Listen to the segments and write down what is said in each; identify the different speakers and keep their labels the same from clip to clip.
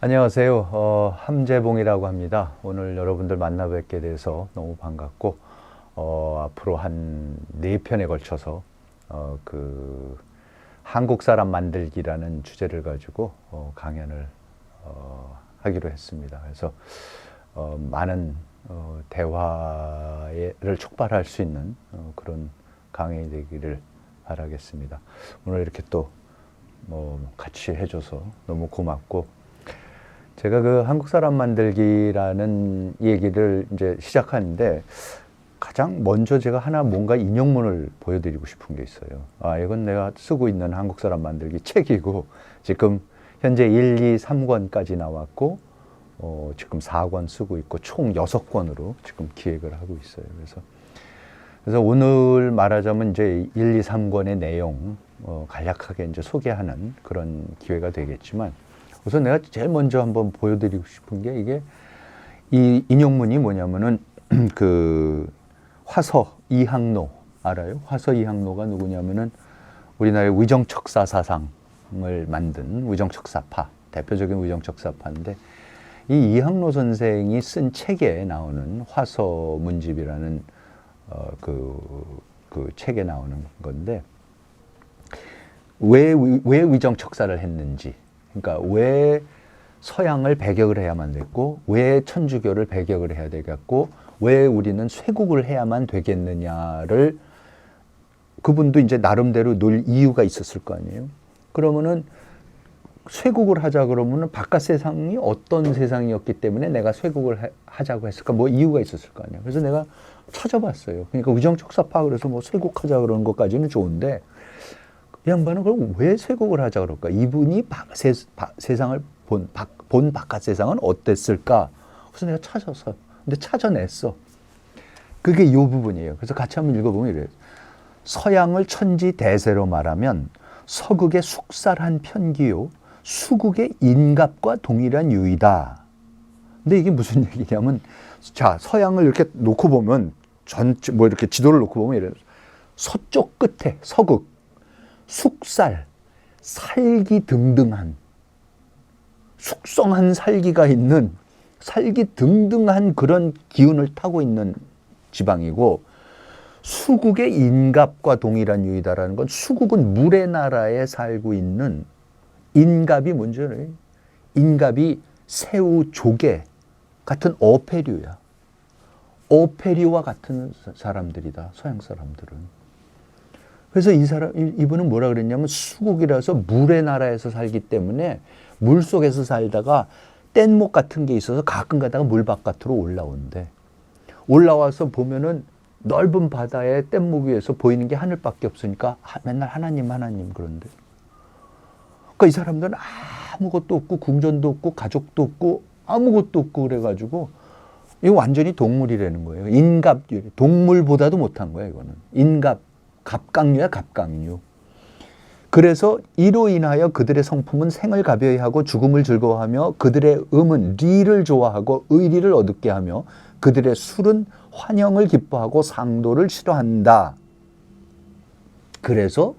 Speaker 1: 안녕하세요. 함재봉이라고 합니다. 오늘 여러분들 만나 뵙게 돼서 너무 반갑고, 앞으로 한 4편에 걸쳐서 한국 사람 만들기라는 주제를 가지고 강연을 하기로 했습니다. 그래서 많은 대화를 촉발할 수 있는 그런 강연이 되기를 바라겠습니다. 오늘 이렇게 또 같이 해줘서 너무 고맙고, 제가 한국 사람 만들기라는 얘기를 이제 시작하는데 가장 먼저 제가 뭔가 인용문을 보여드리고 싶은 게 있어요. 이건 내가 쓰고 있는 한국 사람 만들기 책이고, 지금 현재 1, 2, 3권까지 나왔고, 지금 4권 쓰고 있고, 총 6권으로 지금 기획을 하고 있어요. 그래서 오늘 말하자면 이제 1, 2, 3권의 내용, 간략하게 이제 소개하는 그런 기회가 되겠지만, 우선 내가 제일 먼저 한번 보여드리고 싶은 게 이 인용문이 뭐냐면은 화서 이항로 알아요? 화서 이항로가 누구냐면은 우리나라의 위정척사 사상을 만든 위정척사파, 대표적인 위정척사파인데, 이 이항로 선생이 쓴 책에 나오는 화서 문집이라는 그 책에 나오는 건데, 왜 위정척사를 했는지, 그러니까 왜 서양을 배격을 해야만 됐고, 왜 천주교를 배격을 해야 되겠고, 왜 우리는 쇄국을 해야만 되겠느냐를 그분도 이제 나름대로 놀 이유가 있었을 거 아니에요. 그러면은 쇄국을 하자 그러면은 바깥 세상이 어떤 세상이었기 때문에 내가 쇄국을 하자고 했을까? 이유가 있었을 거 아니에요. 그래서 내가 찾아봤어요. 그러니까 위정척사파, 그래서 쇄국하자 그러는 것까지는 좋은데, 이 양반은 그럼 왜 쇄국을 하자 그럴까? 이분이 세상을 본 바깥 세상은 어땠을까? 그래서 내가 찾아냈어. 그게 이 부분이에요. 그래서 같이 한번 읽어보면 이래요. 서양을 천지 대세로 말하면 서극의 숙살한 편기요, 수국의 인갑과 동일한 유의다. 근데 이게 무슨 얘기냐면, 자, 서양을 이렇게 놓고 보면, 이렇게 지도를 놓고 보면 이래요. 서쪽 끝에 서극, 숙살, 살기 등등한, 숙성한 살기가 있는, 살기 등등한 그런 기운을 타고 있는 지방이고, 수국의 인갑과 동일한 유의다라는 건, 수국은 물의 나라에 살고 있는, 인갑이 뭔지 알아요? 인갑이 새우, 조개 같은 어패류야. 어패류와 같은 사람들이다, 서양 사람들은. 그래서 이분은 뭐라 그랬냐면, 수국이라서 물의 나라에서 살기 때문에 물 속에서 살다가 뗏목 같은 게 있어서 가끔 가다가 물 바깥으로 올라온대. 올라와서 보면은 넓은 바다에 뗏목 위에서 보이는 게 하늘밖에 없으니까 맨날 하나님 그런데. 그러니까 이 사람들은 아무것도 없고, 궁전도 없고, 가족도 없고, 아무것도 없고, 그래가지고 이거 완전히 동물이라는 거예요. 인갑, 동물보다도 못한 거야, 이거는. 인갑, 갑각류야, 갑각류. 그래서 이로 인하여 그들의 성품은 생을 가벼이 하고 죽음을 즐거워하며, 그들의 음은 리를 좋아하고 의리를 어둡게 하며, 그들의 술은 환영을 기뻐하고 상도를 싫어한다. 그래서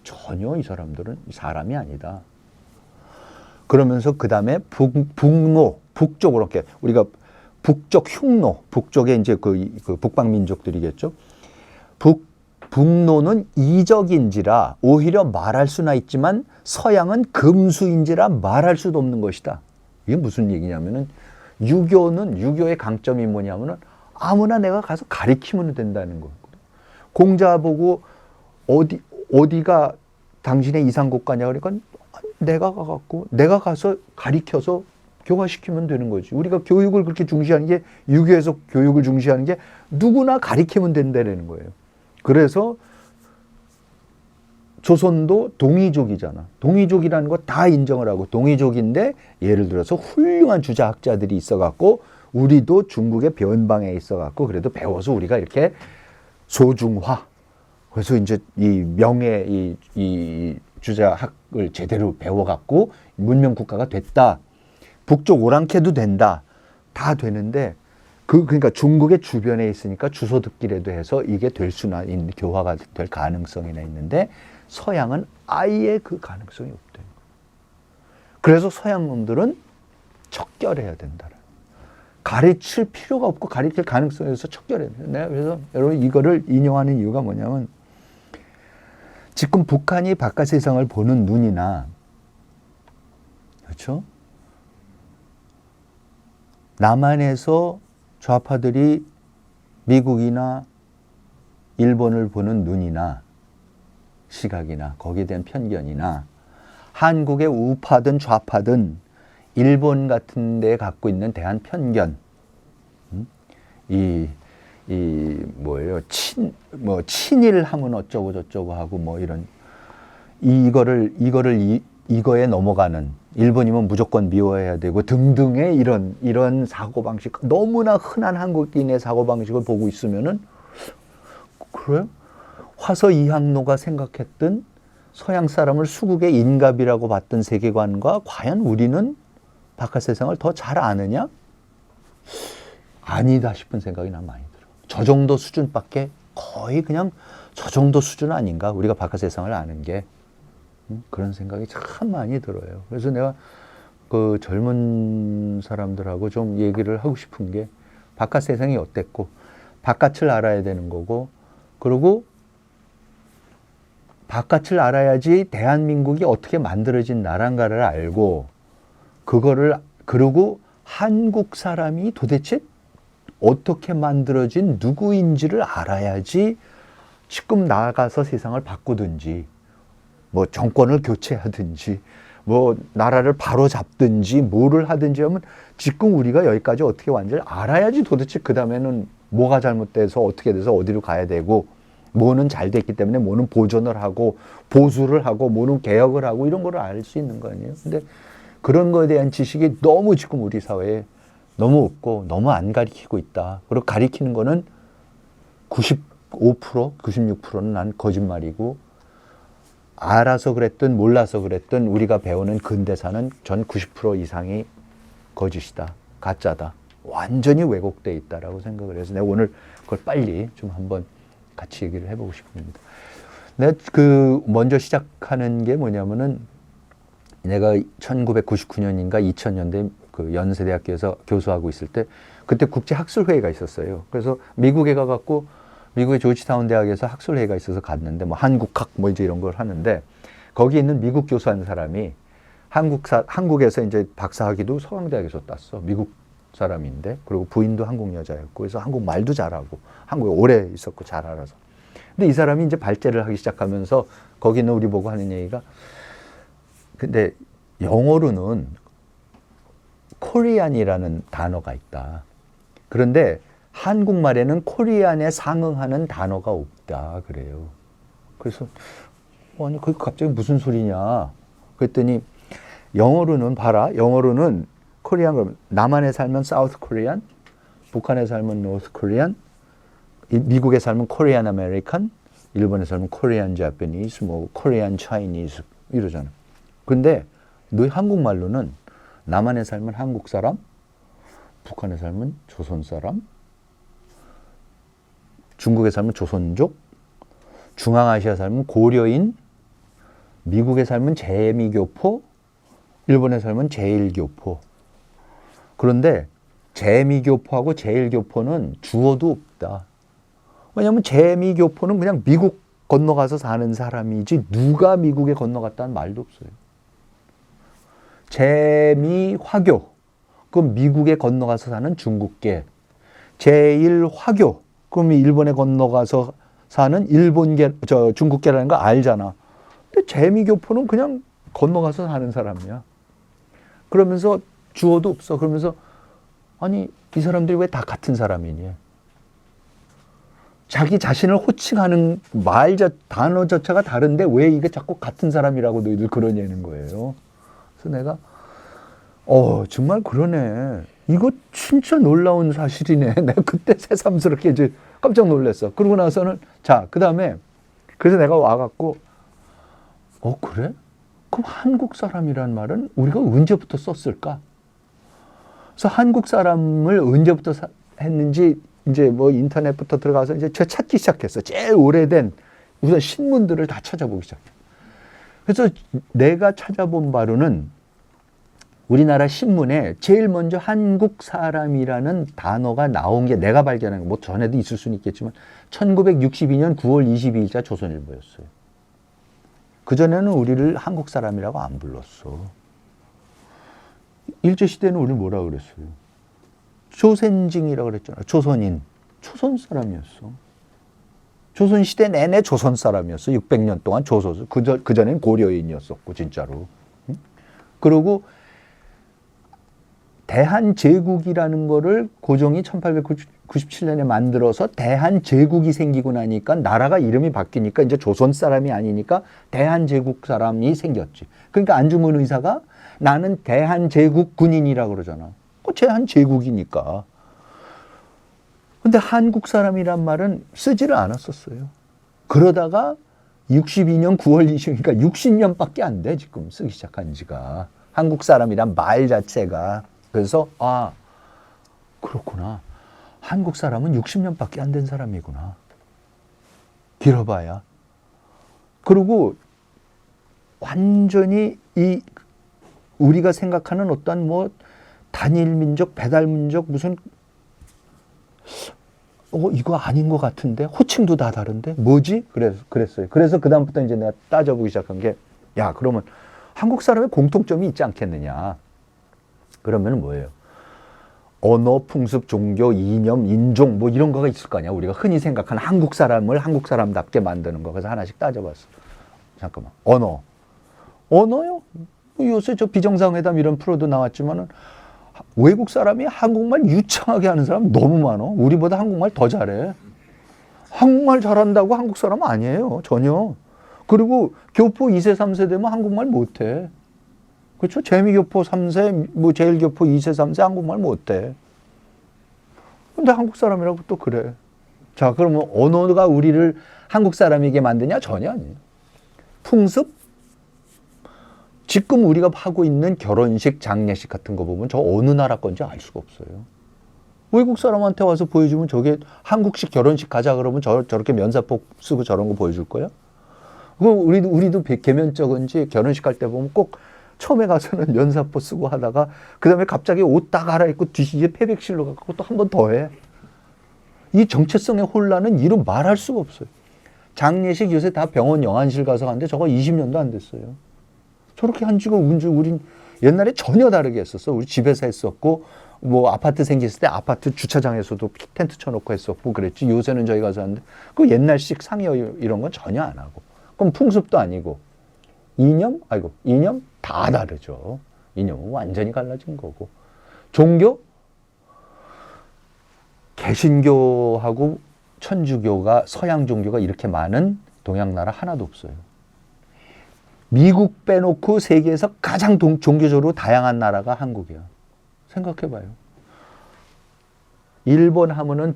Speaker 1: 전혀 이 사람들은 사람이 아니다. 그러면서 그 다음에 북쪽으로 이렇게 우리가 북쪽 흉노, 북쪽에 이제 그 북방민족들이겠죠. 북노는 이적인지라 오히려 말할 수나 있지만, 서양은 금수인지라 말할 수도 없는 것이다. 이게 무슨 얘기냐면은, 유교의 강점이 뭐냐면은 아무나 내가 가서 가리키면 된다는 거거든. 공자 보고 어디가 당신의 이상국가냐 그러니까 내가 가서 가리켜서 교화시키면 되는 거지. 우리가 교육을 그렇게 중시하는 게, 유교에서 교육을 중시하는 게 누구나 가리키면 된다는 거예요. 그래서 조선도 동이족이잖아. 동이족이라는 거 다 인정을 하고, 동이족인데 예를 들어서 훌륭한 주자학자들이 있어갖고, 우리도 중국의 변방에 있어갖고 그래도 배워서 우리가 이렇게 소중화, 그래서 이제 이 주자학을 제대로 배워갖고 문명 국가가 됐다. 북쪽 오랑캐도 된다. 다 되는데 그러니까 중국의 주변에 있으니까 주소듣기라도 해서 이게 될 수나 있는 교화가 될 가능성이나 있는데 서양은 아예 그 가능성이 없대요. 그래서 서양 놈들은 척결해야 된다는. 가르칠 필요가 없고 가르칠 가능성이 있어서 척결해야 돼요. 내가 그래서 여러분 이거를 인용하는 이유가 뭐냐면 지금 북한이 바깥 세상을 보는 눈이나 그렇죠? 남한에서 좌파들이 미국이나 일본을 보는 눈이나 시각이나 거기에 대한 편견이나 한국의 우파든 좌파든 일본 같은 데에 갖고 있는 대한 편견, 뭐예요? 친일하면 어쩌고 저쩌고 하고 뭐 이런 이거에 넘어가는 일본이면 무조건 미워해야 되고 등등의 이런 사고방식, 너무나 흔한 한국인의 사고방식을 보고 있으면은 그래요? 화서 이항로가 생각했던 서양 사람을 수국의 인갑이라고 봤던 세계관과 과연 우리는 바깥 세상을 더 잘 아느냐? 아니다 싶은 생각이 난 많이 들어. 저 정도 수준밖에 거의 그냥 저 정도 수준 아닌가? 우리가 바깥 세상을 아는 게. 그런 생각이 참 많이 들어요. 그래서 내가 그 젊은 사람들하고 좀 얘기를 하고 싶은 게 바깥 세상이 어땠고 바깥을 알아야 되는 거고 그리고 바깥을 알아야지 대한민국이 어떻게 만들어진 나라인가를 알고 그리고 한국 사람이 도대체 어떻게 만들어진 누구인지를 알아야지 지금 나아가서 세상을 바꾸든지 뭐 정권을 교체하든지 뭐 나라를 바로 잡든지 뭐를 하든지 하면 지금 우리가 여기까지 어떻게 왔는지를 알아야지 도대체 그 다음에는 뭐가 잘못돼서 어떻게 돼서 어디로 가야 되고 뭐는 잘 됐기 때문에 뭐는 보존을 하고 보수를 하고 뭐는 개혁을 하고 이런 거를 알 수 있는 거 아니에요. 근데 그런 거에 대한 지식이 너무 지금 우리 사회에 너무 없고 너무 안 가리키고 있다. 그리고 가리키는 거는 95%, 96%는 난 거짓말이고 알아서 그랬든 몰라서 그랬든 우리가 배우는 근대사는 전 90% 이상이 거짓이다. 가짜다. 완전히 왜곡되어 있다라고 생각을 해서 내가 오늘 그걸 빨리 좀 한번 같이 얘기를 해보고 싶습니다. 내가 먼저 시작하는 게 뭐냐면은 내가 1999년인가 2000년대 그 연세대학교에서 교수하고 있을 때 그때 국제학술회의가 있었어요. 그래서 미국에 가갖고 미국의 조지타운 대학에서 학술회의가 있어서 갔는데 뭐 한국학 뭐 이제 이런 걸 하는데 거기 있는 미국 교수 한 사람이 한국에서 이제 박사학위도 서강대학에서 땄어. 미국 사람인데 그리고 부인도 한국 여자였고 그래서 한국 말도 잘하고 한국에 오래 있었고 잘 알아서. 근데 이 사람이 이제 발제를 하기 시작하면서 거기 있는 우리 보고 하는 얘기가 근데 영어로는 코리안이라는 단어가 있다. 그런데 한국말에는 코리안에 상응하는 단어가 없다 그래요. 그래서 아니 그게 갑자기 무슨 소리냐 그랬더니 영어로는 봐라. 영어로는 코리안 그러면 남한에 살면 사우스 코리안, 북한에 살면 노스 코리안, 미국에 살면 코리안 아메리칸, 일본에 살면 코리안 자파니즈, 뭐 코리안 차이니즈 이러잖아. 근데 너희 한국말로는 남한에 살면 한국 사람, 북한에 살면 조선 사람, 중국에 살면 조선족, 중앙아시아 살면 고려인, 미국에 살면 재미교포, 일본에 살면 제일교포. 그런데 재미교포하고 제일교포는 주어도 없다. 왜냐하면 재미교포는 그냥 미국 건너가서 사는 사람이지 누가 미국에 건너갔다는 말도 없어요. 재미화교, 그럼 미국에 건너가서 사는 중국계. 제일화교, 그럼 일본에 건너가서 사는 중국계라는 거 알잖아. 근데 재미교포는 그냥 건너가서 사는 사람이야. 그러면서 주어도 없어. 그러면서 아니 이 사람들이 왜 다 같은 사람이니? 자기 자신을 호칭하는 단어 자체가 다른데 왜 이게 자꾸 같은 사람이라고 너희들 그러냐는 거예요. 그래서 내가 정말 그러네. 이거 진짜 놀라운 사실이네. 내가 그때 새삼스럽게 이제 깜짝 놀랐어. 그러고 나서는 그 다음에 그래서 내가 와갖고 그래? 그럼 한국 사람이란 말은 우리가 언제부터 썼을까? 그래서 한국 사람을 언제부터 했는지 이제 뭐 인터넷부터 들어가서 이제 제가 찾기 시작했어. 제일 오래된 우선 신문들을 다 찾아보기 시작해. 그래서 내가 찾아본 바로는 우리나라 신문에 제일 먼저 한국 사람이라는 단어가 나온 게 내가 발견한 거, 뭐 전에도 있을 수는 있겠지만 1962년 9월 22일자 조선일보였어요. 그전에는 우리를 한국 사람이라고 안 불렀어. 일제시대는 우리를 뭐라 그랬어요? 조선징이라고 그랬잖아. 조선인. 조선 사람이었어. 조선시대 내내 조선 사람이었어. 600년 동안 조선. 그전엔 고려인이었었고, 진짜로. 그리고 대한제국이라는 거를 고종이 1897년에 만들어서 대한제국이 생기고 나니까 나라가 이름이 바뀌니까 이제 조선 사람이 아니니까 대한제국 사람이 생겼지. 그러니까 안중근 의사가 나는 대한제국 군인이라고 그러잖아. 대한제국이니까. 근데 한국 사람이란 말은 쓰지를 않았었어요. 그러다가 62년 9월 20일, 그러니까 60년밖에 안 돼, 지금 쓰기 시작한 지가. 한국 사람이란 말 자체가. 그래서, 아, 그렇구나. 한국 사람은 60년밖에 안 된 사람이구나. 길어봐야. 그리고 완전히 우리가 생각하는 어떤 뭐 단일 민족, 배달 민족, 무슨 이거 아닌 것 같은데? 호칭도 다 다른데? 뭐지? 그랬어요. 그래서 그다음부터 이제 내가 따져보기 시작한 게, 야, 그러면 한국 사람의 공통점이 있지 않겠느냐? 그러면 뭐예요? 언어, 풍습, 종교, 이념, 인종, 뭐 이런 거가 있을 거 아니야? 우리가 흔히 생각하는 한국 사람을 한국 사람답게 만드는 거. 그래서 하나씩 따져봤어. 잠깐만. 언어요? 요새 저 비정상회담 이런 프로도 나왔지만은 외국 사람이 한국말 유창하게 하는 사람 너무 많아. 우리보다 한국말 더 잘해. 한국말 잘한다고 한국 사람 아니에요. 전혀. 그리고 교포 2세, 3세 되면 한국말 못해. 그렇죠? 재미교포 3세, 뭐 제일교포 2세, 3세 한국말 못해. 근데 한국 사람이라고 또 그래. 자, 그러면 언어가 우리를 한국 사람이게 만드냐? 전혀 아니에요. 풍습? 지금 우리가 하고 있는 결혼식, 장례식 같은 거 보면 저 어느 나라 건지 알 수가 없어요. 외국 사람한테 와서 보여주면 저게 한국식 결혼식 가자 그러면 저렇게 면사포 쓰고 저런 거 보여줄 거야? 그럼 우리도 개면적인지 결혼식 갈 때 보면 꼭 처음에 가서는 면사포 쓰고 하다가 그 다음에 갑자기 옷 딱 갈아입고 뒤에 패백실로 가고 또 한 번 더 해. 이 정체성의 혼란은 이루 말할 수가 없어요. 장례식 요새 다 병원 영안실 가서 하는데 저거 20년도 안 됐어요. 저렇게 한 지가 우린 옛날에 전혀 다르게 했었어. 우리 집에서 했었고, 뭐 아파트 생겼을 때 아파트 주차장에서도 텐트 쳐놓고 했었고 그랬지. 요새는 저희 가서 하는데 그 옛날식 상여 이런 건 전혀 안 하고. 그럼 풍습도 아니고. 이념 다 다르죠. 이념은 완전히 갈라진 거고. 종교? 개신교하고 천주교가 서양 종교가 이렇게 많은 동양 나라 하나도 없어요. 미국 빼놓고 세계에서 가장 종교적으로 다양한 나라가 한국이야. 생각해봐요. 일본 하면은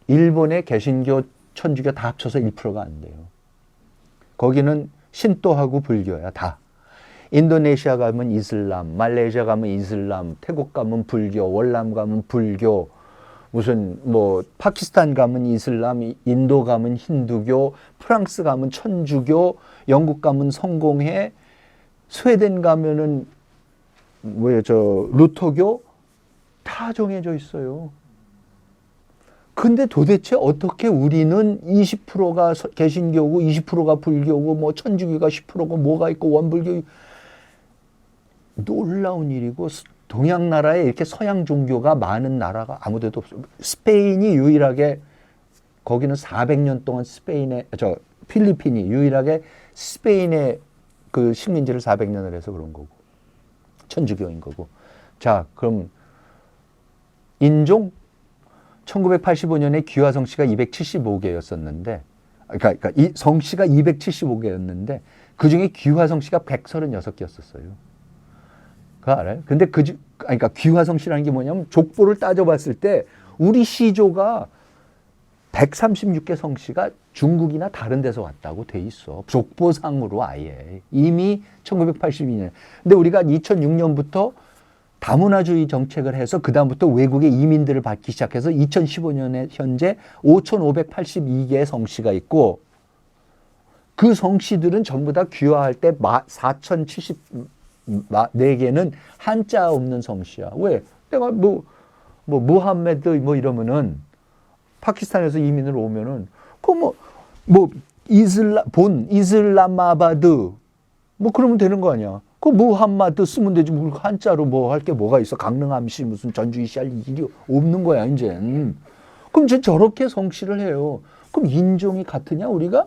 Speaker 1: 일본의 개신교, 천주교 다 합쳐서 1%가 안 돼요. 거기는 신도하고 불교야, 다. 인도네시아 가면 이슬람, 말레이시아 가면 이슬람, 태국 가면 불교, 월남 가면 불교, 무슨 뭐 파키스탄 가면 이슬람, 인도 가면 힌두교, 프랑스 가면 천주교, 영국 가면 성공회, 스웨덴 가면은 루터교 다 정해져 있어요. 근데 도대체 어떻게 우리는 20%가 개신교고 20%가 불교고 뭐 천주교가 10%고 뭐가 있고 원불교, 놀라운 일이고, 동양 나라에 이렇게 서양 종교가 많은 나라가 아무 데도 없어요. 스페인이 유일하게, 거기는 400년 동안 필리핀이 유일하게 스페인의 그 식민지를 400년을 해서 그런 거고, 천주교인 거고. 자, 그럼 인종? 1985년에 귀화성 씨가 275개였었는데, 그러니까 이 성씨가 275개였는데, 그 중에 귀화성 씨가 136개였었어요. 그거 알아요? 근데 그러니까 귀화성 씨라는 게 뭐냐면, 족보를 따져봤을 때, 우리 시조가 136개 성씨가 중국이나 다른 데서 왔다고 돼 있어. 족보상으로 아예. 이미 1982년. 근데 우리가 2006년부터 다문화주의 정책을 해서 그다음부터 외국의 이민들을 받기 시작해서 2015년에 현재 5,582개의 성씨가 있고 그 성씨들은 전부 다 귀화할 때 4,074개는 한자 없는 성씨야. 왜? 내가 무함메드 이러면은 파키스탄에서 이민을 오면은 이슬람마바드 그러면 되는 거 아니야. 무함마드 쓰면 되지. 한자로 할 게 뭐가 있어. 강릉함씨 무슨 전주이씨 할 일이 없는 거야 이제. 그럼 저렇게 성씨를 해요. 그럼 인종이 같으냐 우리가?